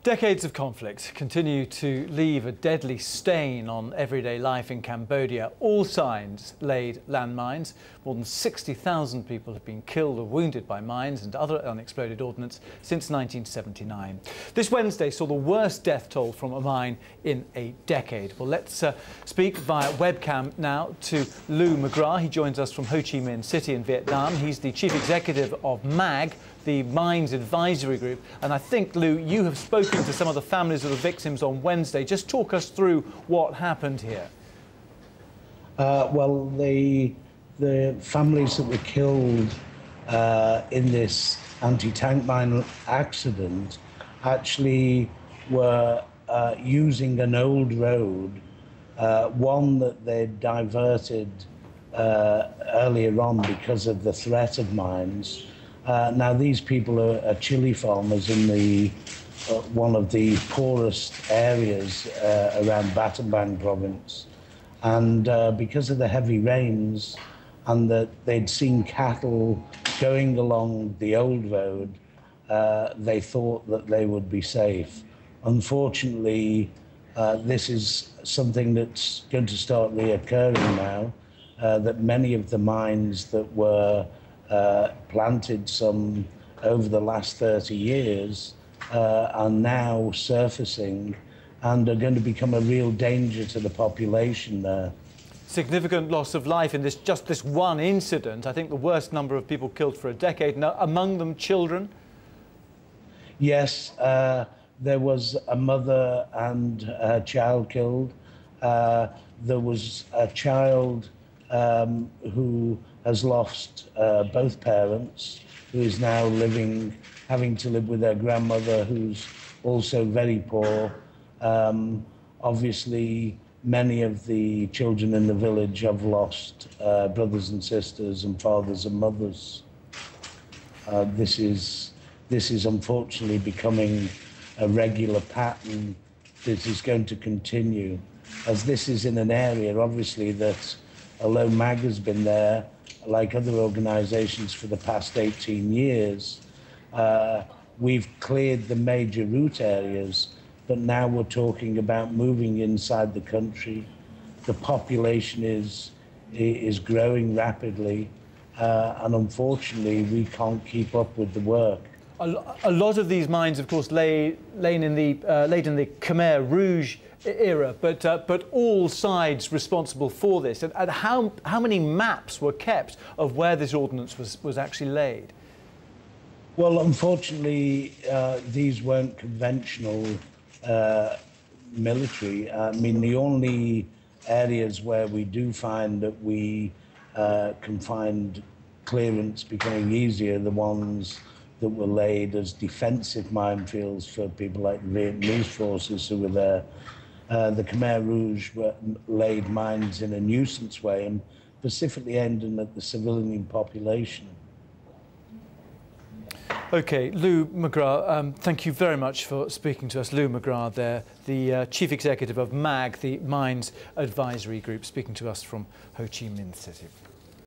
Decades of conflict continue to leave a deadly stain on everyday life in Cambodia. All sides laid landmines. More than 60,000 people have been killed or wounded by mines and other unexploded ordnance since 1979. This Wednesday saw the worst death toll from a mine in a decade. Well, let's speak via webcam now to Lou McGrath. He joins us from Ho Chi Minh City in Vietnam. He's the chief executive of MAG, the Mines Advisory Group. And I think, Lou, you have spoken to some of the families of the victims on Wednesday. Just talk us through what happened here. Well, the families that were killed in this anti-tank mine accident actually were using an old road, one that they'd diverted earlier on because of the threat of mines. Now, these people are chili farmers in the one of the poorest areas around Battambang province. And because of the heavy rains and that they'd seen cattle going along the old road, they thought that they would be safe. Unfortunately, this is something that's going to start reoccurring now, that many of the mines that were planted over the last 30 years are now surfacing and are going to become a real danger to the population there. Significant loss of life in just this one incident. I think the worst number of people killed for a decade, now, among them children. Yes, there was a mother and her child killed. There was a child who has lost both parents, who is now having to live with their grandmother, who's also very poor. Obviously, many of the children in the village have lost brothers and sisters and fathers and mothers. This is unfortunately becoming a regular pattern that is going to continue, as this is in an area, obviously, that, although MAG has been there, like other organisations, for the past 18 years, we've cleared the major root areas, but now we're talking about moving inside the country. The population is growing rapidly, and unfortunately, we can't keep up with the work. A lot of these mines, of course, laid in the Khmer Rouge era, but all sides responsible for this. And how many maps were kept of where this ordnance was actually laid? Well, unfortunately, these weren't conventional military. I mean, the only areas where we do find that we can find clearance becoming easier, the ones that were laid as defensive minefields for people like the Vietnamese forces who were there. The Khmer Rouge laid mines in a nuisance way and specifically aimed at the civilian population. OK, Lou McGrath, thank you very much for speaking to us. Lou McGrath there, the Chief Executive of MAG, the Mines Advisory Group, speaking to us from Ho Chi Minh City.